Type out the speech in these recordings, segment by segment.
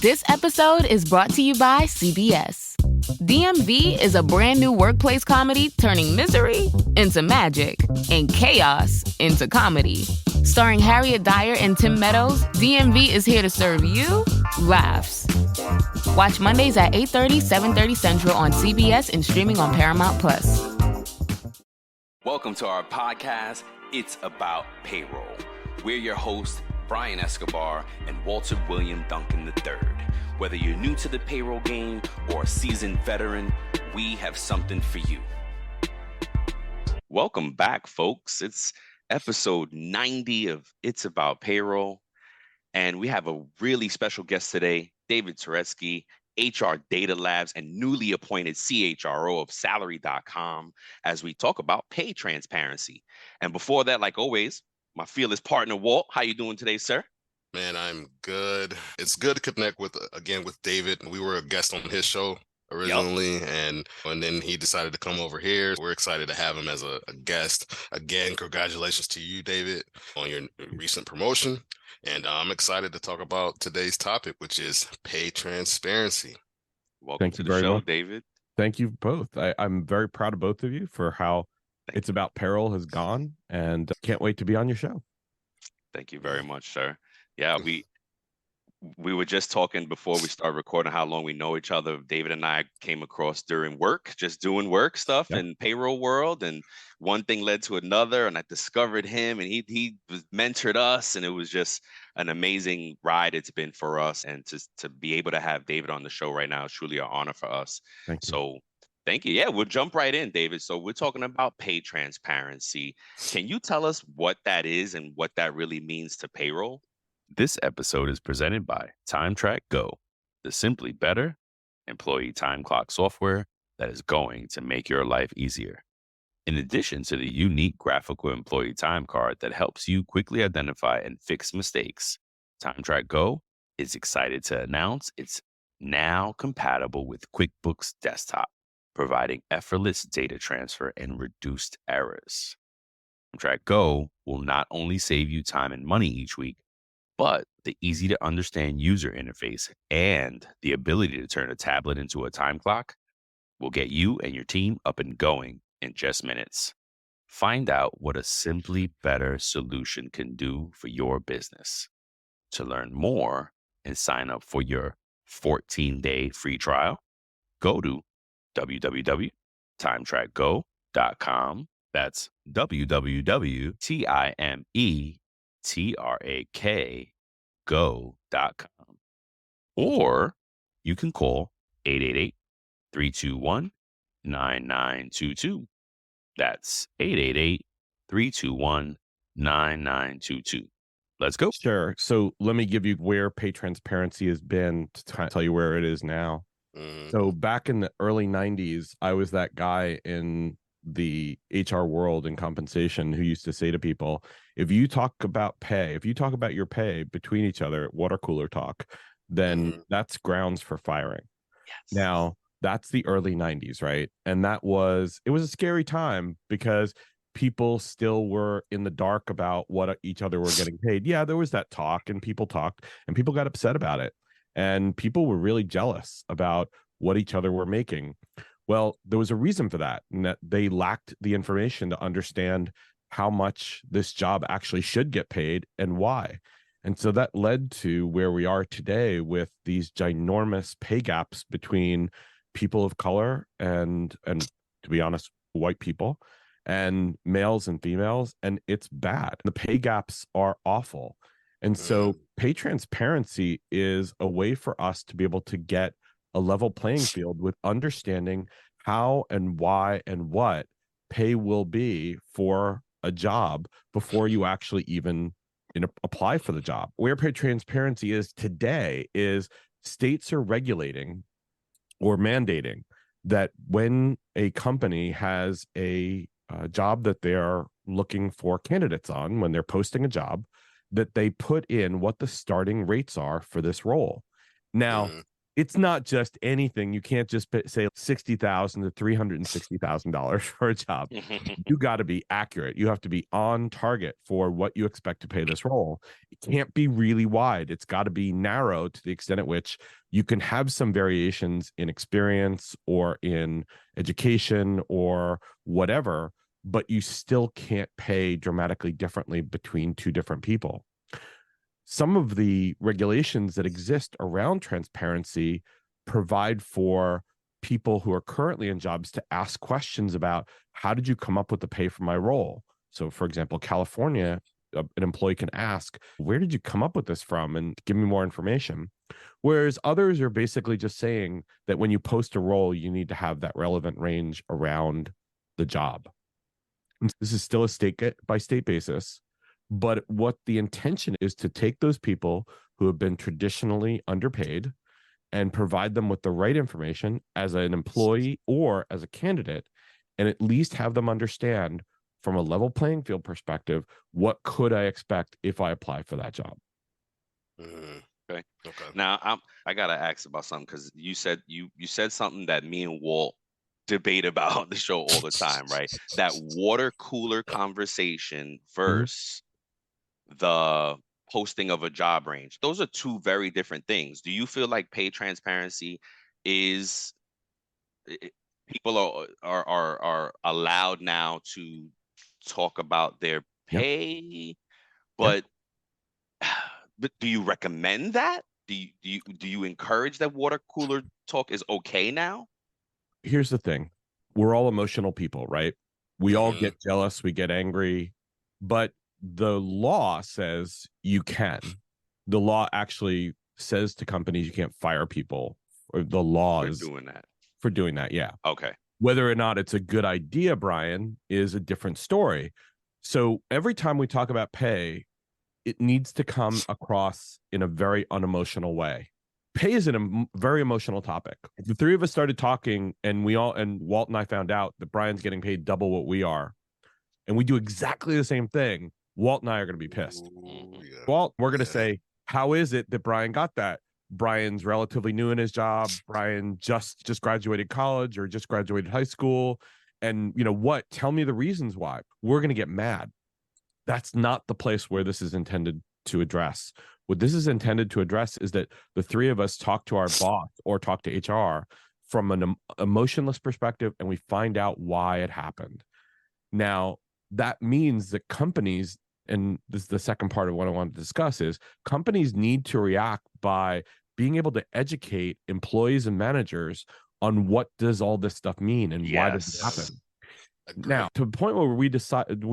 This episode is brought to you by CBS. DMV is a brand new workplace comedy turning misery into magic and chaos into comedy. Starring Harriet Dyer and Tim Meadows, DMV is here to serve you laughs. Watch Mondays at 8:30, 7:30 Central on CBS and streaming on Paramount+. Welcome to our podcast, It's About Payroll. We're your hosts, Brian Escobar and Walter William Duncan III. Whether you're new to the payroll game or a seasoned veteran, we have something for you. Welcome back, folks. It's episode 90 of It's About Payroll. And we have a really special guest today, David Turetsky, HR Data Labs and newly appointed CHRO of Salary.com, as we talk about pay transparency. And before that, like always, my fearless partner, Walt. How you doing today, sir? Man, I'm good. It's good to connect with David. We were a guest on his show originally, and then he decided to come over here. We're excited to have him as a guest. Again, congratulations to you, David, on your recent promotion. And I'm excited to talk about today's topic, which is pay transparency. Welcome to the show, David. Thank you both. I'm very proud of both of you for how It's About Payroll has gone, and can't wait to be on your show. Thank you very much, sir. Yeah, we were just talking before we started recording how long we know each other. David and I came across during work, just doing work stuff in payroll world, and one thing led to another, and I discovered him, and he mentored us, and it was just an amazing ride it's been for us. And to be able to have David on the show right now is truly an honor for us. Thank you. So thank you. Yeah, we'll jump right in, David. So we're talking about pay transparency. Can you tell us what that is and what that really means to payroll? This episode is presented by TimeTrakGO, the simply better employee time clock software that is going to make your life easier. In addition to the unique graphical employee time card that helps you quickly identify and fix mistakes, TimeTrakGO is excited to announce it's now compatible with QuickBooks Desktop, providing effortless data transfer and reduced errors. TimeTrakGO will not only save you time and money each week, but the easy to understand user interface and the ability to turn a tablet into a time clock will get you and your team up and going in just minutes. Find out what a simply better solution can do for your business. To learn more and sign up for your 14-day free trial, go to www.timetrakgo.com. That's www.timetrakgo.com. Or you can call 888-321-9922. That's 888-321-9922. Let's go. Sure. So let me give you where pay transparency has been to tell you where it is now. So back in the early 90s, I was that guy in the HR world and compensation who used to say to people, if you talk about your pay between each other, water cooler talk, then that's grounds for firing. Yes. Now, that's the early 90s, right? And it was a scary time because people still were in the dark about what each other were getting paid. Yeah, there was that talk, and people talked, and people got upset about it. And people were really jealous about what each other were making. Well, there was a reason for that, and that they lacked the information to understand how much this job actually should get paid and why. And so that led to where we are today with these ginormous pay gaps between people of color and to be honest, white people, and males and females. And it's bad. The pay gaps are awful. And so pay transparency is a way for us to be able to get a level playing field with understanding how and why and what pay will be for a job before you actually even apply for the job. Where pay transparency is today is states are regulating or mandating that when a company has a job that they're looking for candidates on, when they're posting a job, that they put in what the starting rates are for this role. Now, it's not just anything. You can't just say $60,000 to $360,000 for a job. You got to be accurate. You have to be on target for what you expect to pay this role. It can't be really wide. It's got to be narrow to the extent at which you can have some variations in experience or in education or whatever, but you still can't pay dramatically differently between two different people. Some of the regulations that exist around transparency provide for people who are currently in jobs to ask questions about, how did you come up with the pay for my role? So, for example, California, an employee can ask, where did you come up with this from? And give me more information. Whereas others are basically just saying that when you post a role, you need to have that relevant range around the job. And this is still a state by state basis. But what the intention is to take those people who have been traditionally underpaid and provide them with the right information as an employee or as a candidate, and at least have them understand from a level playing field perspective, what could I expect if I apply for that job? Okay. Now I gotta ask about something, because you said something that me and Walt debate about on the show all the time, right? That water cooler conversation versus the posting of a job range. Those are two very different things. Do you feel like pay transparency is people are allowed now to talk about their pay, but do you recommend that? Do you encourage that water cooler talk is okay now? Here's the thing. We're all emotional people, right? We all get jealous, we get angry, but the law says you can. The law actually says to companies you can't fire people, or the law is for doing that. Yeah. Okay. Whether or not it's a good idea, Brian, is a different story. So every time we talk about pay, it needs to come across in a very unemotional way. Pay is a very emotional topic. If the three of us started talking and Walt and I found out that Brian's getting paid double what we are, and we do exactly the same thing, Walt and I are going to be pissed. Walt, we're going to say, how is it that Brian got that? Brian's relatively new in his job. Brian just graduated college or just graduated high school. And you know what? Tell me the reasons why. We're going to get mad. That's not the place where this is intended to address. What this is intended to address is that the three of us talk to our boss or talk to HR from an emotionless perspective, and we find out why it happened. Now, that means that companies, and this is the second part of what I want to discuss, is companies need to react by being able to educate employees and managers on what does all this stuff mean and why does it happen. Now, to the point where we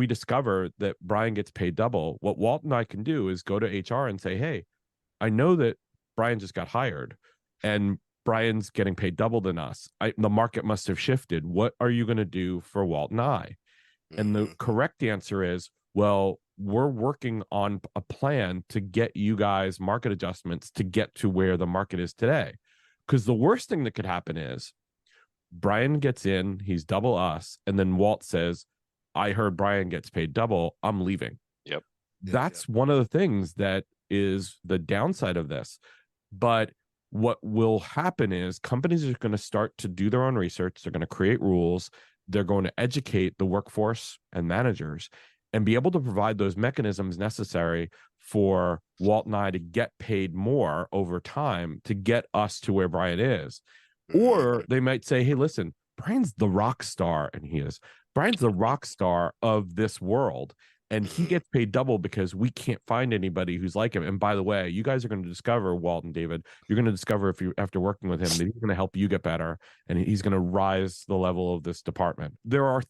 discover that Brian gets paid double, what Walt and I can do is go to HR and say, hey, I know that Brian just got hired and Brian's getting paid double than us. The market must have shifted. What are you going to do for Walt and I? And the correct answer is, well, we're working on a plan to get you guys market adjustments to get to where the market is today. Because the worst thing that could happen is Brian gets in, he's double us, and then Walt says, I heard Brian gets paid double, I'm leaving. Yep. That's one of the things that is the downside of this. But what will happen is companies are going to start to do their own research. They're going to create rules. They're going to educate the workforce and managers and be able to provide those mechanisms necessary for Walt and I to get paid more over time to get us to where Brian is. Or they might say, hey, listen, Brian's the rock star, and he is. Brian's the rock star of this world, and he gets paid double because we can't find anybody who's like him. And by the way, you guys are going to discover, Walt and David, you're going to discover after working with him that he's going to help you get better, and he's going to rise the level of this department. There are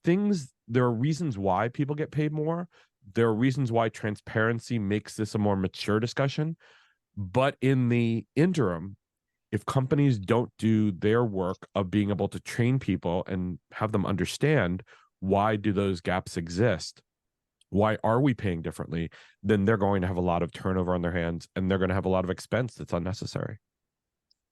reasons why people get paid more. There are reasons why transparency makes this a more mature discussion. But in the interim, if companies don't do their work of being able to train people and have them understand why do those gaps exist, why are we paying differently, then they're going to have a lot of turnover on their hands, and they're going to have a lot of expense that's unnecessary.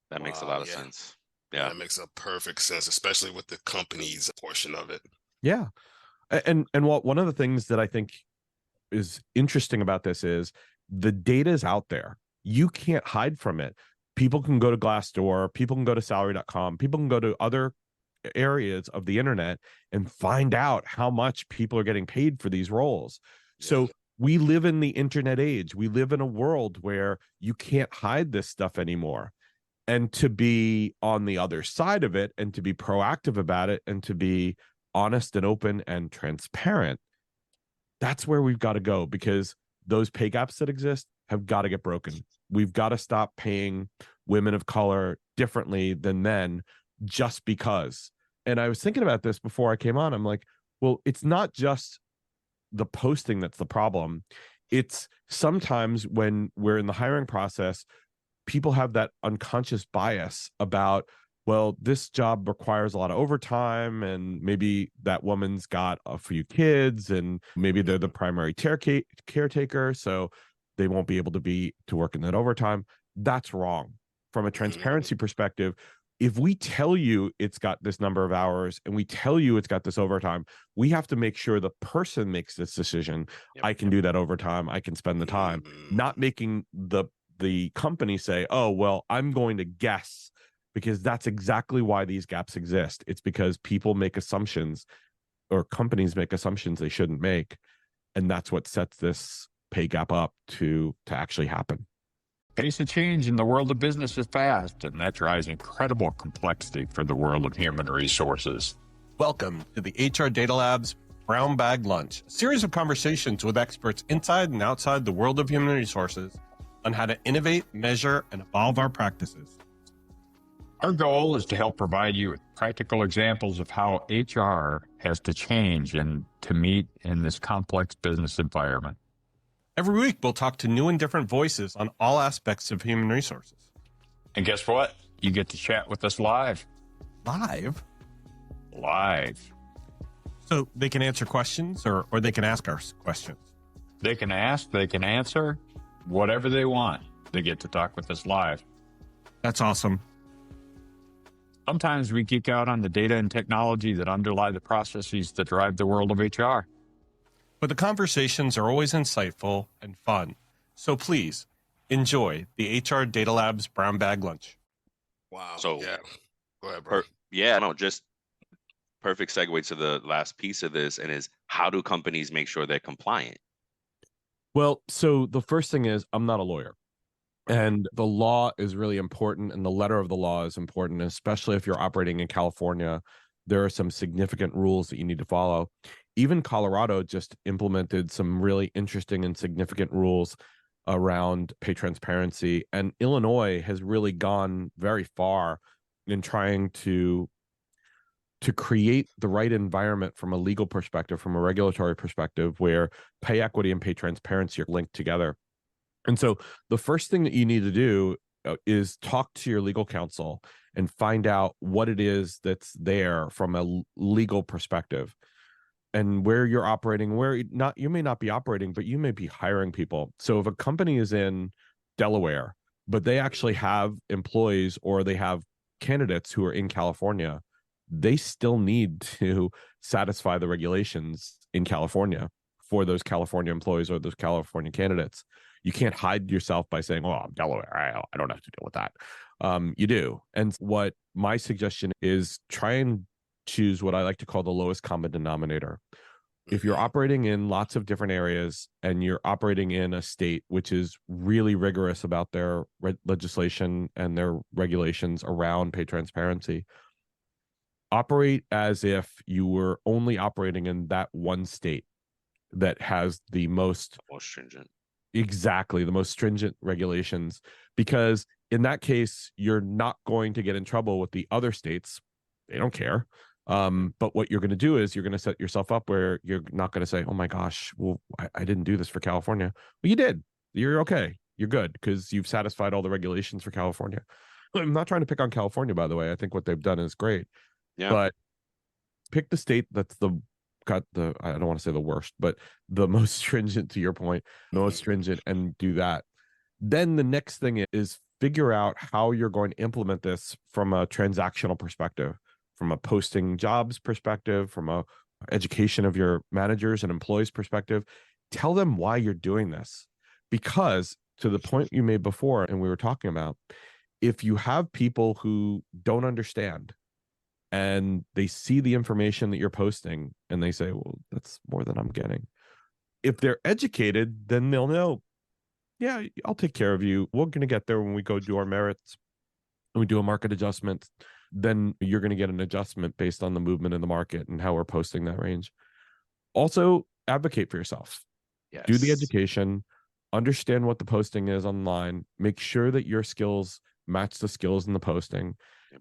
That makes a lot of sense. Yeah, that makes a perfect sense, especially with the company's portion of it. Yeah. And one of the things that I think is interesting about this is the data is out there. You can't hide from it. People can go to Glassdoor, people can go to salary.com, people can go to other areas of the internet and find out how much people are getting paid for these roles. So we live in the internet age. We live in a world where you can't hide this stuff anymore. And to be on the other side of it and to be proactive about it and to be honest and open and transparent, that's where we've got to go, because those pay gaps that exist have got to get broken. We've got to stop paying women of color differently than men just because. And I was thinking about this before I came on. I'm like, well, it's not just the posting that's the problem. It's sometimes when we're in the hiring process, people have that unconscious bias about, well, this job requires a lot of overtime, and maybe that woman's got a few kids, and maybe they're the primary caretaker, so they won't be able to work in that overtime. That's wrong. From a transparency perspective, if we tell you it's got this number of hours and we tell you it's got this overtime, we have to make sure the person makes this decision. I can do that overtime. I can spend the time, not making the company say, oh, well, I'm going to guess, because that's exactly why these gaps exist. It's because people make assumptions, or companies make assumptions they shouldn't make. And that's what sets this pay gap up to actually happen. Pace of change in the world of business is fast, and that drives incredible complexity for the world of human resources. Welcome to the HR Data Labs Brown Bag Lunch, a series of conversations with experts inside and outside the world of human resources on how to innovate, measure, and evolve our practices. Our goal is to help provide you with practical examples of how HR has to change and to meet in this complex business environment. Every week, we'll talk to new and different voices on all aspects of human resources. And guess what? You get to chat with us live. Live? Live. So they can answer questions, or they can ask us questions? They can ask, they can answer, whatever they want. They get to talk with us live. That's awesome. Sometimes we geek out on the data and technology that underlie the processes that drive the world of HR. But the conversations are always insightful and fun. So please enjoy the HR Data Labs Brown Bag Lunch. Wow. So, yeah. Go ahead, bro. Just perfect segue to the last piece of this, and is, how do companies make sure they're compliant? Well, so the first thing is, I'm not a lawyer. And the law is really important, and the letter of the law is important, especially if you're operating in California. There are some significant rules that you need to follow. Even Colorado just implemented some really interesting and significant rules around pay transparency. And Illinois has really gone very far in trying to create the right environment from a legal perspective, from a regulatory perspective, where pay equity and pay transparency are linked together. And so the first thing that you need to do is talk to your legal counsel and find out what it is that's there from a legal perspective, and where you're operating, you may not be operating, but you may be hiring people. So if a company is in Delaware, but they actually have employees, or they have candidates who are in California, they still need to satisfy the regulations in California for those California employees or those California candidates. You can't hide yourself by saying, "Oh, I'm Delaware. I don't have to deal with that." You do. And what my suggestion is, try and choose what I like to call the lowest common denominator. If you're operating in lots of different areas, and you're operating in a state which is really rigorous about their legislation and their regulations around pay transparency, operate as if you were only operating in that one state that has the most stringent. Exactly, the most stringent regulations, because in that case, you're not going to get in trouble with the other states. They don't care. But what you're going to do is you're going to set yourself up where you're not going to say, "Oh my gosh, well, I didn't do this for California." Well, you did. You're okay. You're good, because you've satisfied all the regulations for California. I'm not trying to pick on California, by the way. I think what they've done is great. Yeah. But pick the state that's I don't want to say the worst, but the most stringent, to your point, most stringent, and do that. Then the next thing is figure out how you're going to implement this from a transactional perspective, from a posting jobs perspective, from a education of your managers and employees perspective. Tell them why you're doing this, because to the point you made before, and we were talking about, if you have people who don't understand and they see the information that you're posting and they say, well, that's more than I'm getting. If they're educated, then they'll know, yeah, I'll take care of you. We're going to get there when we go do our merits and we do a market adjustment. Then you're going to get an adjustment based on the movement in the market and how we're posting that range. Also, advocate for yourself. Yes. Do the education, understand what the posting is online, make sure that your skills match the skills in the posting,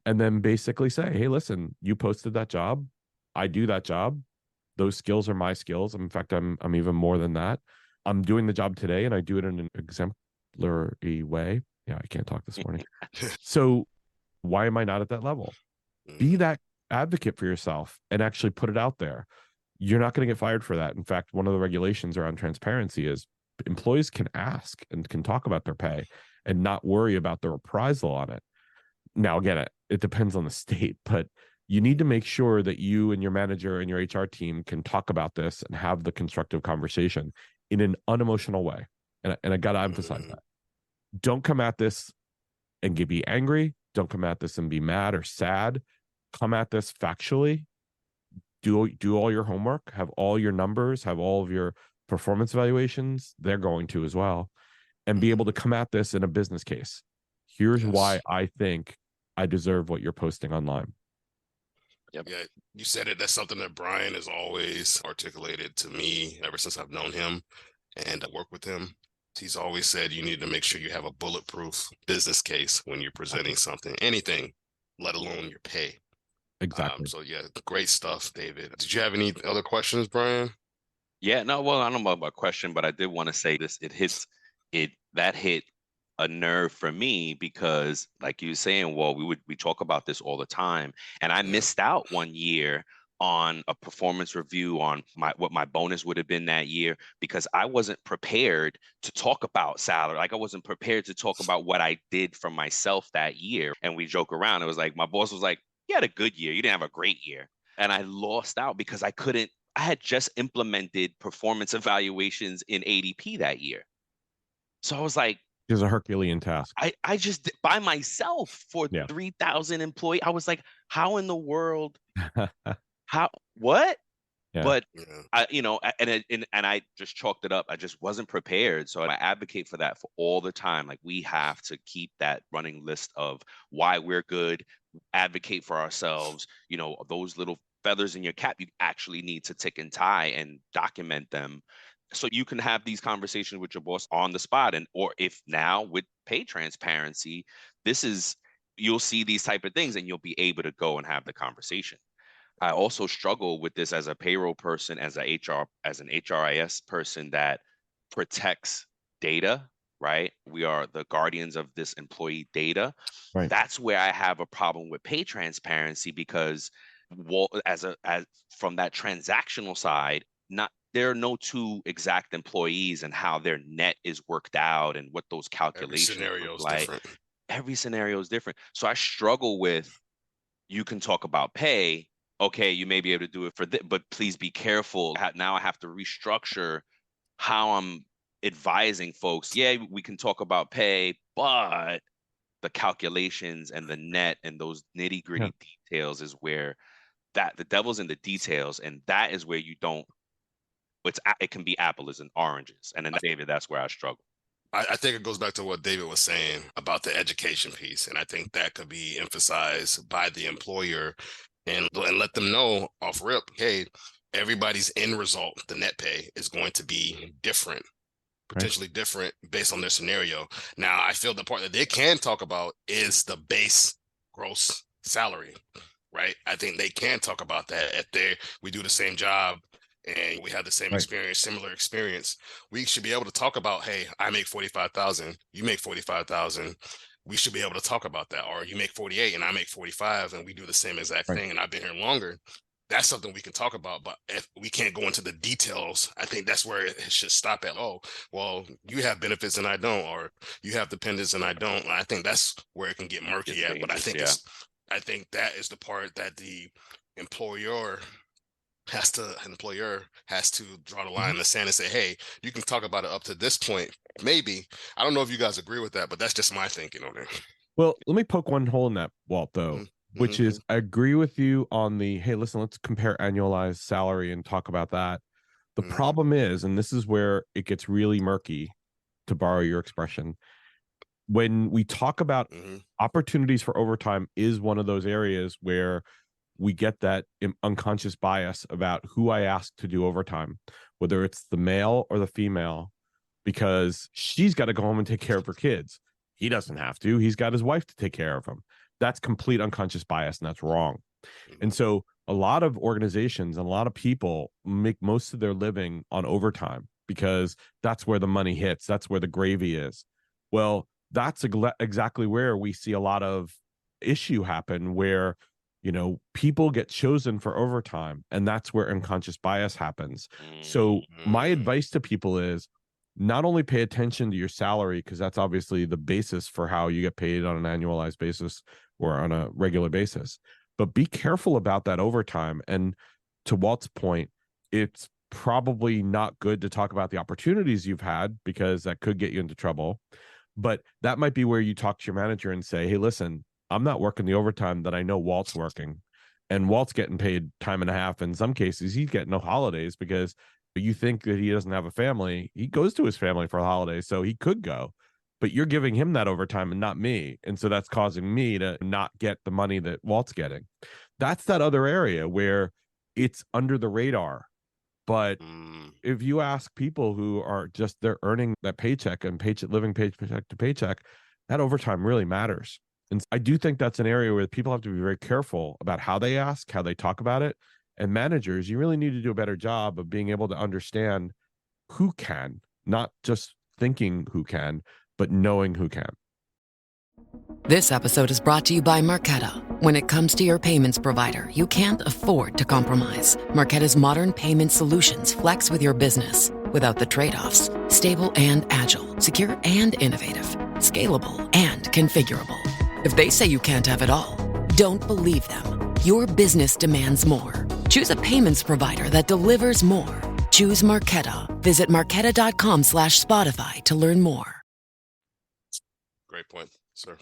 and then basically say, hey, listen, you posted that job. I do that job. Those skills are my skills. In fact, I'm even more than that. I'm doing the job today and I do it in an exemplary way. Yeah, I can't talk this morning. So why am I not at that level? Be that advocate for yourself and actually put it out there. You're not going to get fired for that. In fact, one of the regulations around transparency is employees can ask and can talk about their pay and not worry about the reprisal on it. Now, again, it depends on the state, but you need to make sure that you and your manager and your HR team can talk about this and have the constructive conversation in an unemotional way. And I got to emphasize that. Don't come at this and be angry. Don't come at this and be mad or sad. Come at this factually. Do all your homework, have all your numbers, have all of your performance evaluations. They're going to as well. And be able to come at this in a business case. Here's why I think I deserve what you're posting online. Yep. Yeah, you said it. That's something that Brian has always articulated to me ever since I've known him and I work with him. He's always said you need to make sure you have a bulletproof business case when you're presenting something, anything, let alone your pay. Exactly. So yeah, great stuff, David. Did you have any other questions, Brian? Yeah, no, well, I don't know about a question, but I did want to say this. That hit a nerve for me because, like you were saying, well, we talk about this all the time, and I missed out one year on a performance review on what my bonus would have been that year because I wasn't prepared to talk about salary. Like I wasn't prepared to talk about what I did for myself that year. And we joke around. It was like my boss was like, "You had a good year. You didn't have a great year," and I lost out because I had just implemented performance evaluations in ADP that year. So I was like, it's a Herculean task. I just did by myself for 3,000 employees. I was like, how in the world? What? Yeah. But and I just chalked it up. I just wasn't prepared. So I advocate for that for all the time. Like we have to keep that running list of why we're good, advocate for ourselves. Those little feathers in your cap, you actually need to tick and tie and document them so you can have these conversations with your boss on the spot. Or if now with pay transparency, you'll see these type of things and you'll be able to go and have the conversation. I also struggle with this as a payroll person, as an HRIS person that protects data, right? We are the guardians of this employee data. Right. That's where I have a problem with pay transparency because from that transactional side, there are no two exact employees and how their net is worked out and what those calculations look like. Different. Every scenario is different. So I struggle with, you can talk about pay. Okay, you may be able to do it for this, but please be careful. Now I have to restructure how I'm advising folks. Yeah, we can talk about pay, but the calculations and the net and those nitty gritty details is where the devil's in the details. And that is where it can be apples and oranges. And then David, that's where I struggle. I think it goes back to what David was saying about the education piece. And I think that could be emphasized by the employer and let them know off rip, hey, everybody's end result, the net pay, is going to be different, potentially different based on their scenario. Now, I feel the part that they can talk about is the base gross salary, right? I think they can talk about that. If we do the same job and we have the same experience, similar experience, we should be able to talk about, hey, I make 45,000, you make 45,000. We should be able to talk about that. Or you make 48 and I make 45 and we do the same exact thing and I've been here longer. That's something we can talk about. But if we can't go into the details, I think that's where it should stop at. Oh, well, you have benefits and I don't, or you have dependents and I don't. I think that's where it can get murky at. But I think I think that is the part that the employer has to draw the line in the sand and say, hey, you can talk about it up to this point. Maybe. I don't know if you guys agree with that, but that's just my thinking on it. Well, let me poke one hole in that, Walt, though, Mm-hmm. which is I agree with you on the, hey, listen, let's compare annualized salary and talk about that. The problem is, and this is where it gets really murky, to borrow your expression, when we talk about opportunities for overtime is one of those areas where we get that unconscious bias about who I ask to do overtime, whether it's the male or the female, because she's got to go home and take care of her kids. He doesn't have to. He's got his wife to take care of him. That's complete unconscious bias, and that's wrong. And so a lot of organizations and a lot of people make most of their living on overtime because that's where the money hits. That's where the gravy is. Well, that's exactly where we see a lot of issue happen where, people get chosen for overtime, and that's where unconscious bias happens. So my advice to people is not only pay attention to your salary, because that's obviously the basis for how you get paid on an annualized basis or on a regular basis, but be careful about that overtime. And to Walt's point, it's probably not good to talk about the opportunities you've had because that could get you into trouble. But that might be where you talk to your manager and say, hey, listen, I'm not working the overtime that I know Walt's working. And Walt's getting paid time and a half. In some cases, he's getting no holidays because you think that he doesn't have a family. He goes to his family for the holidays, so he could go. But you're giving him that overtime and not me. And so that's causing me to not get the money that Walt's getting. That's that other area where it's under the radar. But if you ask people who are just, they're earning that paycheck and living paycheck to paycheck, that overtime really matters. And I do think that's an area where people have to be very careful about how they ask, how they talk about it. And managers, you really need to do a better job of being able to understand who can, not just thinking who can, but knowing who can. This episode is brought to you by Marqeta. When it comes to your payments provider, you can't afford to compromise. Marqeta's modern payment solutions flex with your business without the trade-offs. Stable and agile, secure and innovative, scalable and configurable. If they say you can't have it all, don't believe them. Your business demands more. Choose a payments provider that delivers more. Choose Marqeta. Visit marqeta.com/Spotify to learn more. Great point, sir.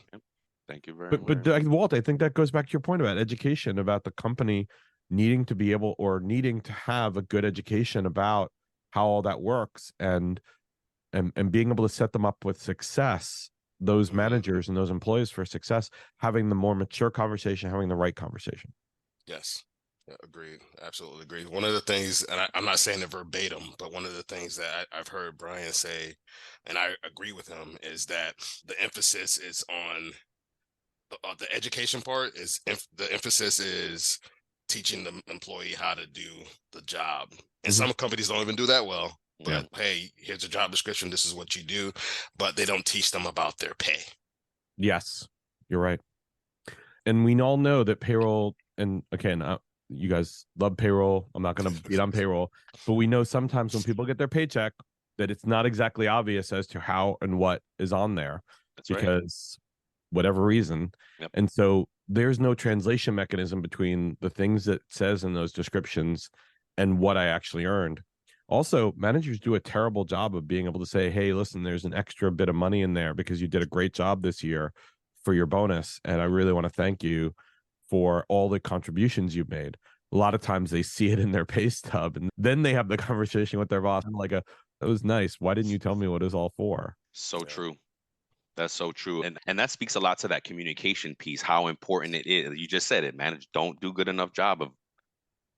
Thank you very much. But Walt, I think that goes back to your point about education, about the company needing to be able or needing to have a good education about how all that works and being able to set them up with success, those managers and those employees for success, having the more mature conversation, having the right conversation. Yes. Yeah, agreed. Absolutely agreed. One of the things, and I'm not saying it verbatim, but one of the things that I've heard Brian say, and I agree with him, is that the emphasis is on the education part. The emphasis is teaching the employee how to do the job. And some companies don't even do that well. But hey, here's a job description. This is what you do. But they don't teach them about their pay. Yes, you're right. And we all know that payroll, and again, you guys love payroll. I'm not going to beat on payroll, but we know sometimes when people get their paycheck that it's not exactly obvious as to how and what is on there. That's because whatever reason. Yep. And so there's no translation mechanism between the things that it says in those descriptions and what I actually earned. Also, managers do a terrible job of being able to say, hey, listen, there's an extra bit of money in there because you did a great job this year for your bonus. And I really want to thank you for all the contributions you've made. A lot of times they see it in their pay stub and then they have the conversation with their boss. I'm like, that was nice. Why didn't you tell me what it was all for? So true. That's so true. And that speaks a lot to that communication piece, how important it is. You just said it, managers don't do good enough job of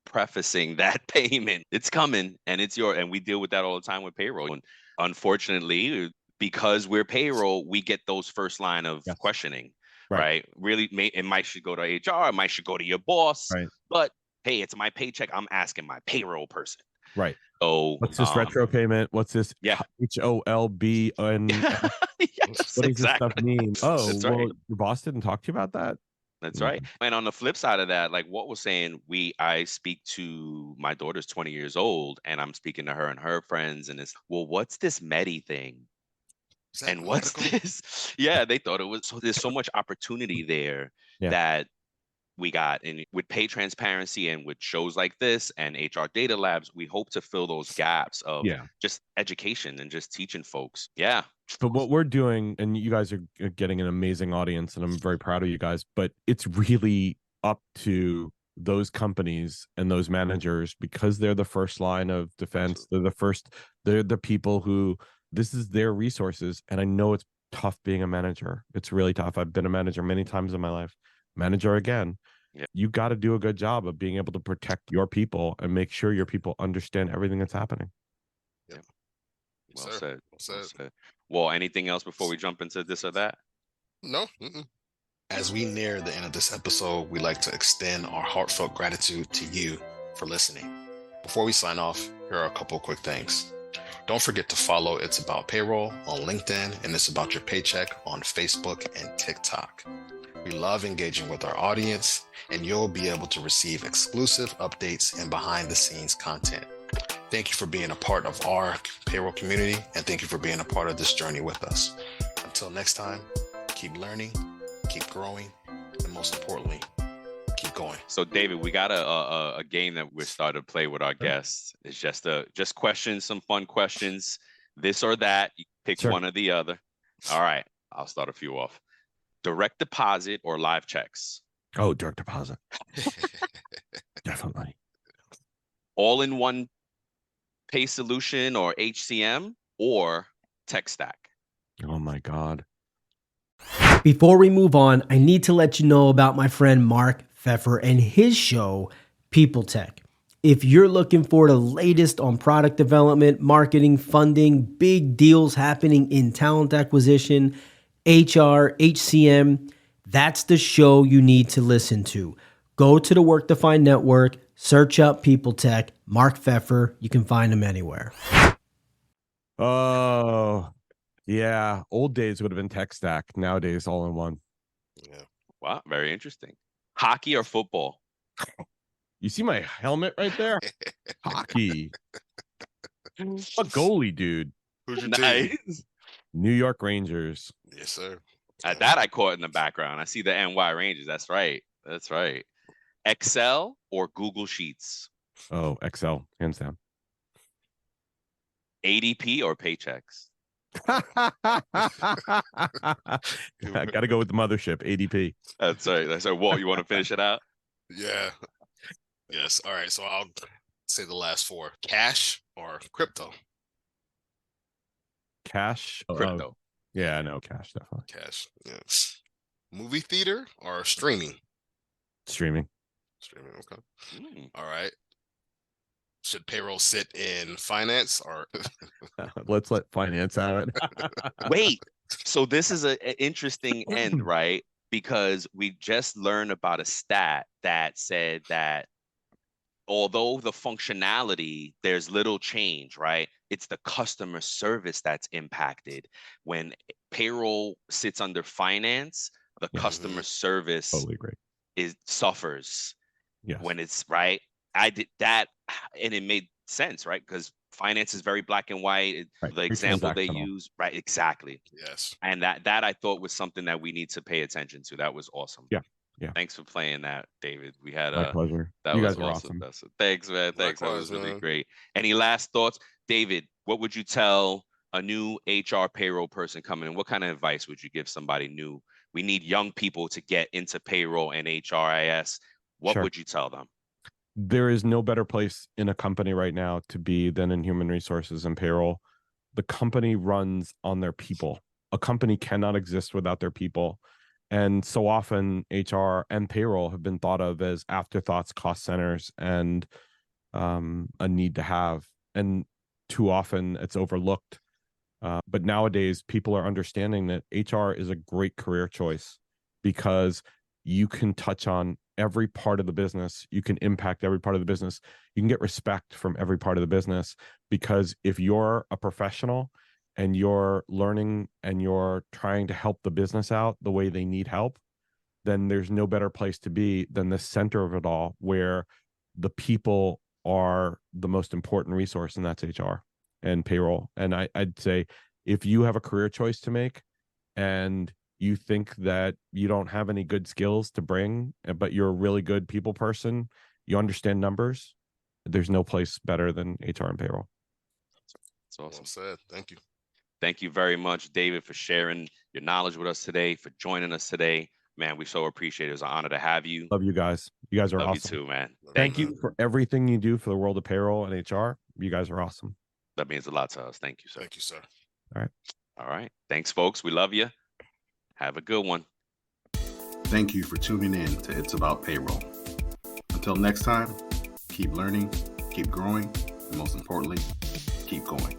prefacing that payment. It's coming and it's and we deal with that all the time with payroll. And unfortunately, because we're payroll, we get those first line of questioning, right? Really, it might should go to HR, it might should go to your boss, but hey, it's my paycheck. I'm asking my payroll person. Right. So what's this retro payment? What's this HOLB? And yes, what does this stuff mean? Oh, that's well, right. Your boss didn't talk to you about that? That's right. And on the flip side of that, like what was saying, I speak to my daughter's 20 years old and I'm speaking to her and her friends and it's, well, what's this Medi thing? And what's this? Yeah, they thought it was, so there's so much opportunity there that we got. And with pay transparency and with shows like this and HR Data Labs, we hope to fill those gaps of just education and just teaching folks. Yeah. But what we're doing, and you guys are getting an amazing audience, and I'm very proud of you guys, but it's really up to those companies and those managers, because they're the first line of defense. They're the people who, this is their resources. And I know it's tough being a manager. It's really tough. I've been a manager many times in my life. Manager again. Yeah. You got to do a good job of being able to protect your people and make sure your people understand everything that's happening. Yeah. Well said. Well, anything else before we jump into this or that? No. As we near the end of this episode, we'd like to extend our heartfelt gratitude to you for listening. Before we sign off, here are a couple of quick things. Don't forget to follow It's About Payroll on LinkedIn and It's About Your Paycheck on Facebook and TikTok. We love engaging with our audience, and you'll be able to receive exclusive updates and behind-the-scenes content. Thank you for being a part of our payroll community, and thank you for being a part of this journey with us. Until next time, keep learning, keep growing, and most importantly, keep going. So, David, we got a game that we're starting to play with our guests. It's just questions, some fun questions, this or that. You pick one or the other. All right, I'll start a few off. Direct deposit or live checks? Oh, direct deposit. Definitely. All-in-one pay solution or HCM or tech stack? Oh my God. Before we move on, I need to let you know about my friend Mark Pfeffer and his show, People Tech. If you're looking for the latest on product development, marketing, funding, big deals happening in talent acquisition, HR, HCM, that's the show you need to listen to. Go to the Work Defined Network, search up People Tech, Mark Pfeffer. You can find him anywhere. Oh, yeah. Old days would have been tech stack. Nowadays, all in one. Yeah. Wow, very interesting. Hockey or football? You see my helmet right there? Hockey. A goalie, dude. Who's your team? New York Rangers. Yes, sir. At that I caught in the background. I see the NY Rangers. That's right. Excel or Google Sheets? Oh, Excel, hands down. ADP or Paychecks? I got to go with the mothership, ADP. That's right. So, Walt, you want to finish it out? Yeah. Yes. All right. So I'll say the last four. Cash or crypto? Cash. Crypto. Yeah, no, cash, definitely. Cash. Yeah. Movie theater or streaming? Streaming. Okay. All right. Should payroll sit in finance or? Let's let finance have it. Wait. So this is an interesting end, right? Because we just learned about a stat that said that although the functionality, there's little change, right? It's the customer service that's impacted. When payroll sits under finance, the customer service suffers. Yes. When it's right. I did that, and it made sense, right? Because finance is very black and white. Right. The example they use, right? Exactly. Yes. And that I thought was something that we need to pay attention to. That was awesome. Yeah. Thanks for playing that, David. We had my pleasure. That you was guys are awesome. Thanks, man. Thanks. Likewise, that was really man. great. Any last thoughts, David? What would you tell a new HR payroll person coming in? What kind of advice would you give somebody new? We need young people to get into payroll and HRIS. What would you tell them? There is no better place in a company right now to be than in human resources and payroll. The company runs on their people. A company cannot exist without their people. And so often HR and payroll have been thought of as afterthoughts, cost centers, and a need to have. And too often it's overlooked. But nowadays people are understanding that HR is a great career choice because you can touch on every part of the business. You can impact every part of the business. You can get respect from every part of the business, because if you're a professional and you're learning and you're trying to help the business out the way they need help, then there's no better place to be than the center of it all, where the people are the most important resource, and that's HR and payroll. And I'd say if you have a career choice to make and you think that you don't have any good skills to bring, but you're a really good people person, you understand numbers, there's no place better than HR and payroll. That's awesome. Well said. Thank you. Thank you very much, David, for sharing your knowledge with us today, for joining us today. Man, we so appreciate it. It was an honor to have you. Love you guys. You guys are Love awesome. you too, man. Thank you for everything you do for the world of payroll and HR. You guys are awesome. That means a lot to us. Thank you, sir. Thank you, sir. All right. All right. Thanks, folks. We love you. Have a good one. Thank you for tuning in to It's About Payroll. Until next time, keep learning, keep growing, and most importantly, keep going.